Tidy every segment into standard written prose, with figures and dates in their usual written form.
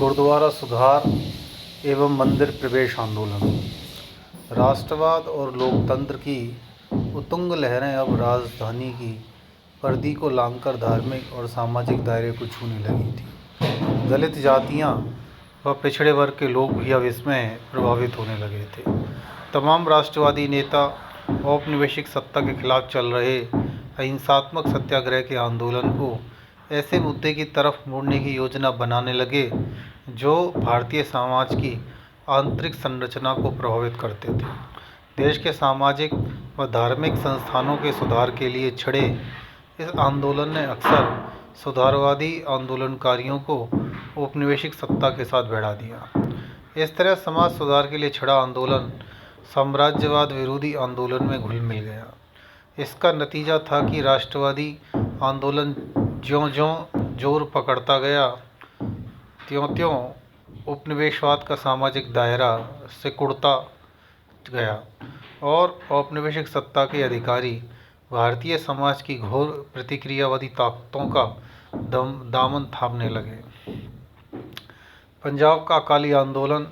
गुरुद्वारा सुधार एवं मंदिर प्रवेश आंदोलन। राष्ट्रवाद और लोकतंत्र की उत्तुंग लहरें अब राजधानी की परिधि को लांघकर धार्मिक और सामाजिक दायरे को छूने लगी थी। दलित जातियां व पिछड़े वर्ग के लोग भी अब इसमें प्रभावित होने लगे थे। तमाम राष्ट्रवादी नेता औपनिवेशिक सत्ता के खिलाफ चल रहे अहिंसात्मक सत्याग्रह के आंदोलन को ऐसे मुद्दे की तरफ मोड़ने की योजना बनाने लगे जो भारतीय समाज की आंतरिक संरचना को प्रभावित करते थे। देश के सामाजिक व धार्मिक संस्थानों के सुधार के लिए छिड़े इस आंदोलन ने अक्सर सुधारवादी आंदोलनकारियों को औपनिवेशिक सत्ता के साथ भिड़ा दिया। इस तरह समाज सुधार के लिए छिड़ा आंदोलन साम्राज्यवाद विरोधी आंदोलन में घुल मिल गया। इसका नतीजा था कि राष्ट्रवादी आंदोलन ज्यों-ज्यों जोर पकड़ता गया, त्यों-त्यों उपनिवेशवाद का सामाजिक दायरा सिकुड़ता गया और औपनिवेशिक सत्ता के अधिकारी भारतीय समाज की घोर प्रतिक्रियावादी ताकतों का दामन थामने लगे। पंजाब का अकाली आंदोलन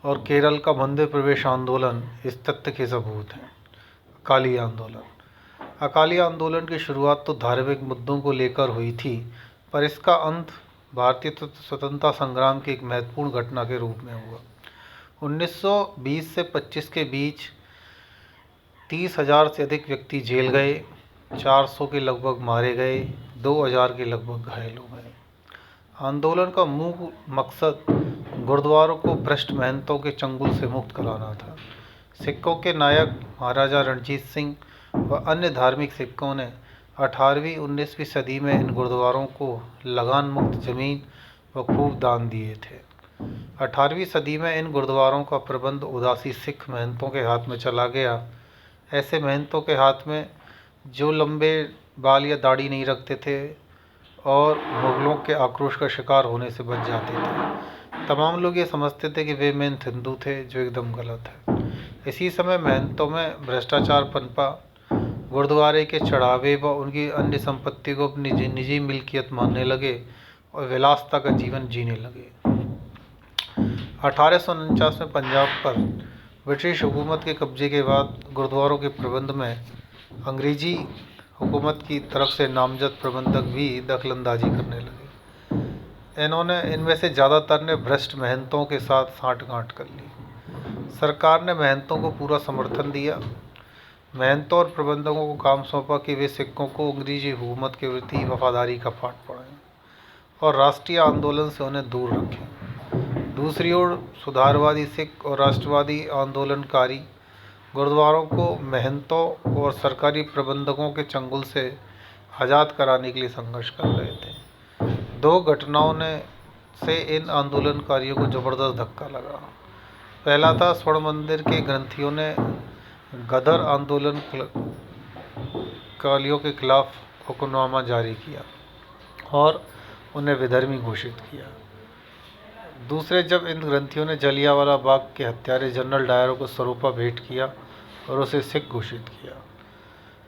और केरल का मंदिर प्रवेश आंदोलन इस तथ्य के सबूत हैं। अकाली आंदोलन की शुरुआत तो धार्मिक मुद्दों को लेकर हुई थी, पर इसका अंत भारतीय स्वतंत्रता संग्राम की एक महत्वपूर्ण घटना के रूप में हुआ। 1920 से 25 के बीच 30,000 से अधिक व्यक्ति जेल गए, 400 के लगभग मारे गए, 2,000 के लगभग घायल हो गए। आंदोलन का मूल मकसद गुरुद्वारों को भ्रष्ट महंतों के चंगुल से मुक्त कराना था। सिखों के नायक महाराजा रणजीत सिंह व अन्य धार्मिक सिखों ने 18वीं-19वीं सदी में इन गुरुद्वारों को लगान मुक्त जमीन व खूब दान दिए थे। 18वीं सदी में इन गुरुद्वारों का प्रबंध उदासी सिख महंतों के हाथ में चला गया। ऐसे महंतों के हाथ में जो लंबे बाल या दाढ़ी नहीं रखते थे और मुगलों के आक्रोश का शिकार होने से बच जाते थे। तमाम लोग ये समझते थे कि वे महंत हिंदू थे, जो एकदम गलत है। इसी समय महंतों में भ्रष्टाचार पनपा। गुरुद्वारे के चढ़ावे व उनकी अन्य संपत्ति को अपनी निजी मिल्कियत मानने लगे और विलासता का जीवन जीने लगे। 1849 में पंजाब पर ब्रिटिश हुकूमत के कब्जे के बाद गुरुद्वारों के प्रबंध में अंग्रेजी हुकूमत की तरफ से नामजद प्रबंधक भी दखलंदाजी करने लगे। इनमें से ज़्यादातर ने भ्रष्ट महंतों के साथ साठगांठ कर ली। सरकार ने महंतों को पूरा समर्थन दिया। महंतों और प्रबंधकों को काम सौंपा कि वे सिखों को अंग्रेजी हुकूमत के प्रति वफादारी का पाठ पढ़ाएं और राष्ट्रीय आंदोलन से उन्हें दूर रखें। दूसरी ओर सुधारवादी सिख और राष्ट्रवादी आंदोलनकारी गुरुद्वारों को महंतों और सरकारी प्रबंधकों के चंगुल से आज़ाद कराने के लिए संघर्ष कर रहे थे। दो घटनाओं से इन आंदोलनकारियों को ज़बरदस्त धक्का लगा। पहला था स्वर्ण मंदिर के ग्रंथियों ने गदर आंदोलनकारियों के खिलाफ हुक्मनामा जारी किया और उन्हें विधर्मी घोषित किया। दूसरे, जब इन ग्रंथियों ने जलियांवाला बाग के हत्यारे जनरल डायर को सरूपा भेंट किया और उसे सिख घोषित किया।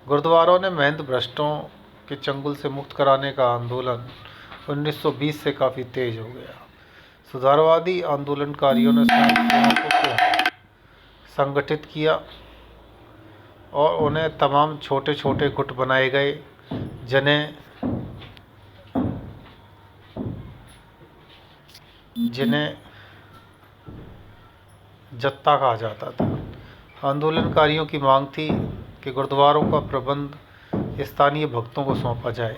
गुरुद्वारों ने महंत भ्रष्टों के चंगुल से मुक्त कराने का आंदोलन 1920 से काफ़ी तेज हो गया। सुधारवादी आंदोलनकारियों ने स्वयंसेवकों को संगठित किया और उन्हें तमाम छोटे छोटे गुट बनाए गए, जिन्हें जत्था कहा जाता था। आंदोलनकारियों की मांग थी कि गुरुद्वारों का प्रबंध स्थानीय भक्तों को सौंपा जाए।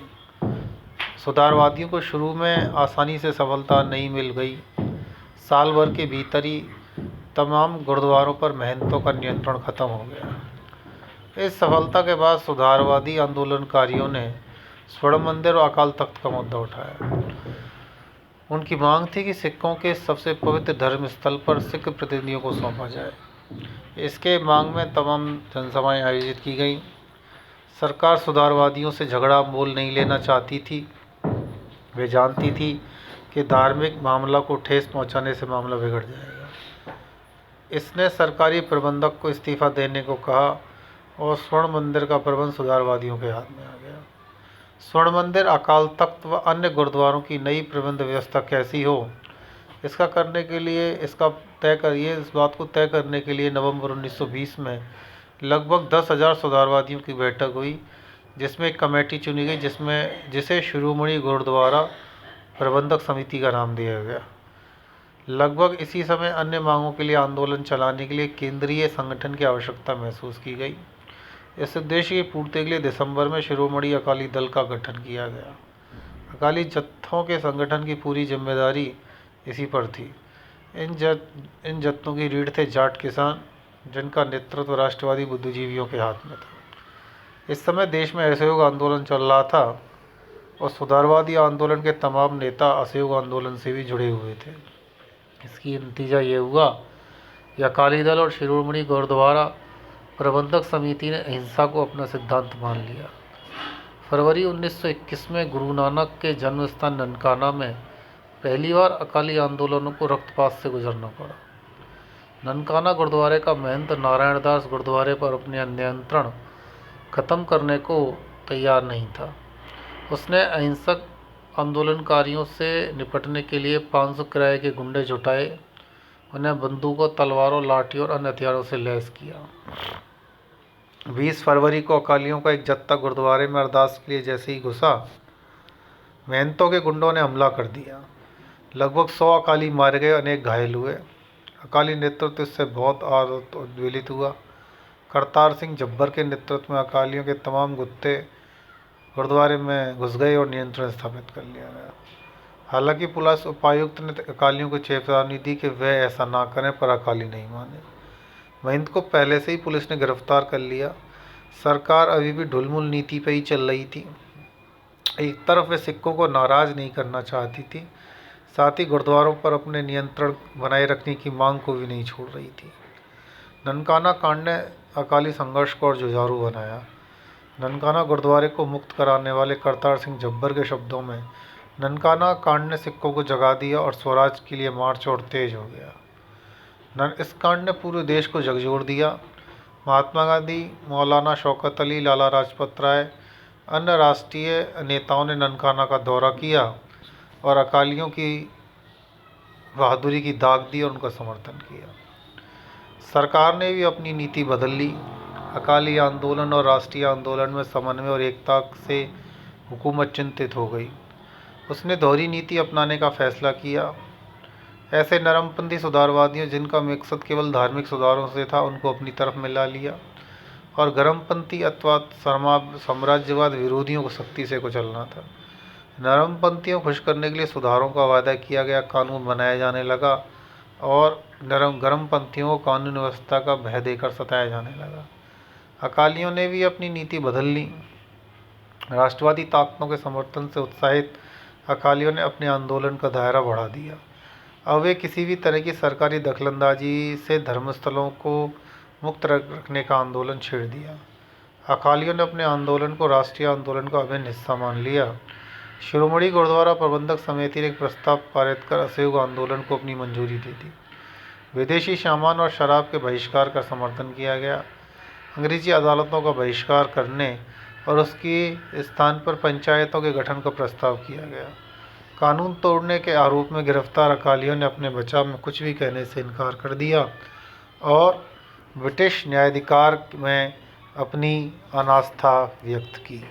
सुधारवादियों को शुरू में आसानी से सफलता नहीं मिल गई। साल भर के भीतर ही तमाम गुरुद्वारों पर महंतों का नियंत्रण खत्म हो गया। इस सफलता के बाद सुधारवादी आंदोलनकारियों ने स्वर्ण मंदिर और अकाल तख्त का मुद्दा उठाया। उनकी मांग थी कि सिखों के सबसे पवित्र धर्म स्थल पर सिख प्रतिनिधियों को सौंपा जाए। इसके मांग में तमाम जनसभाएं आयोजित की गईं। सरकार सुधारवादियों से झगड़ा मोल नहीं लेना चाहती थी। वे जानती थी कि धार्मिक मामला को ठेस पहुंचाने से मामला बिगड़ जाएगा। इसने सरकारी प्रबंधक को इस्तीफा देने को कहा और स्वर्ण मंदिर का प्रबंध सुधारवादियों के हाथ में आ गया। स्वर्ण मंदिर, अकाल तख्त व अन्य गुरुद्वारों की नई प्रबंध व्यवस्था कैसी हो, इसका करने के लिए इस बात को तय करने के लिए नवंबर 1920 में लगभग 10,000 सुधारवादियों की बैठक हुई, जिसमें एक कमेटी चुनी गई जिसे शिरोमणि गुरुद्वारा प्रबंधक समिति का नाम दिया गया। लगभग इसी समय अन्य मांगों के लिए आंदोलन चलाने के लिए केंद्रीय संगठन की आवश्यकता महसूस की गई। इस उद्देश्य की पूर्ति के लिए दिसंबर में शिरोमणि अकाली दल का गठन किया गया। अकाली जत्थों के संगठन की पूरी जिम्मेदारी इसी पर थी। इन जत्थों की रीढ़ थे जाट किसान, जिनका नेतृत्व राष्ट्रवादी बुद्धिजीवियों के हाथ में था। इस समय देश में असहयोग आंदोलन चल रहा था और सुधारवादी आंदोलन के तमाम नेता असहयोग आंदोलन से भी जुड़े हुए थे। इसकी नतीजा ये हुआ कि अकाली दल और शिरोमणि गुरुद्वारा प्रबंधक समिति ने अहिंसा को अपना सिद्धांत मान लिया। फरवरी 1921 में गुरु नानक के जन्म स्थान ननकाना में पहली बार अकाली आंदोलनों को रक्तपात से गुजरना पड़ा। ननकाना गुरुद्वारे का महंत नारायण दास गुरुद्वारे पर अपने नियंत्रण खत्म करने को तैयार नहीं था। उसने अहिंसक आंदोलनकारियों से निपटने के लिए 500 किराए के गुंडे जुटाए, उन्हें बंदूकों, तलवारों, लाठियों और अन्य हथियारों से लैस किया। 20 फरवरी को अकालियों का एक जत्था गुरुद्वारे में अरदास के लिए जैसे ही घुसा, महंतों के गुंडों ने हमला कर दिया। लगभग 100 अकाली मारे गए, अनेक घायल हुए। अकाली नेतृत्व इससे बहुत उद्वेलित हुआ। करतार सिंह जब्बर के नेतृत्व में अकालियों के तमाम गुत्ते गुरुद्वारे में घुस गए और नियंत्रण स्थापित कर लिया गया। हालांकि पुलिस उपायुक्त ने अकालियों को चेतावनी दी कि वे ऐसा ना करें, पर अकाली नहीं माने। महंत को पहले से ही पुलिस ने गिरफ्तार कर लिया। सरकार अभी भी ढुलमुल नीति पर ही चल रही थी। एक तरफ वे सिखों को नाराज नहीं करना चाहती थी, साथ ही गुरुद्वारों पर अपने नियंत्रण बनाए रखने की मांग को भी नहीं छोड़ रही थी। ननकाना कांड ने अकाली संघर्ष को और जुझारू बनाया। ननकाना गुरुद्वारे को मुक्त कराने वाले करतार सिंह जब्बर के शब्दों में, ननकाना कांड ने सिखों को जगा दिया और स्वराज के लिए मार्च और तेज हो गया। इस कांड ने पूरे देश को झकझोर दिया। महात्मा गांधी, मौलाना शौकत अली, लाला लाजपत राय, अन्य राष्ट्रीय नेताओं ने ननकाना का दौरा किया और अकालियों की बहादुरी की दाग दी और उनका समर्थन किया। सरकार ने भी अपनी नीति बदल ली। अकाली आंदोलन और राष्ट्रीय आंदोलन में समन्वय और एकता से हुकूमत चिंतित हो गई। उसने दोहरी नीति अपनाने का फैसला किया। ऐसे नरमपंथी सुधारवादियों, जिनका मकसद केवल धार्मिक सुधारों से था, उनको अपनी तरफ मिला लिया और गर्मपंथी अथवा साम्राज्यवाद विरोधियों को सख्ती से कुचलना था। नरमपंथियों को खुश करने के लिए सुधारों का वादा किया गया, कानून बनाया जाने लगा और गर्मपंथियों को कानून व्यवस्था का भय देकर सताया जाने लगा। अकालियों ने भी अपनी नीति बदल ली। राष्ट्रवादी ताकतों के समर्थन से उत्साहित अकालियों ने अपने आंदोलन का दायरा बढ़ा दिया। अब वे किसी भी तरह की सरकारी दखलंदाजी से धर्मस्थलों को मुक्त रखने का आंदोलन छेड़ दिया। अकालियों ने अपने आंदोलन को राष्ट्रीय आंदोलन का अभिन्न हिस्सा मान लिया। शिरोमणि गुरुद्वारा प्रबंधक समिति ने एक प्रस्ताव पारित कर असहयोग आंदोलन को अपनी मंजूरी दे दी। विदेशी सामान और शराब के बहिष्कार का समर्थन किया गया। अंग्रेजी अदालतों का बहिष्कार करने और उसके स्थान पर पंचायतों के गठन का प्रस्ताव किया गया। कानून तोड़ने के आरोप में गिरफ्तार अकालियों ने अपने बचाव में कुछ भी कहने से इनकार कर दिया और ब्रिटिश न्यायाधिकार में अपनी अनास्था व्यक्त की।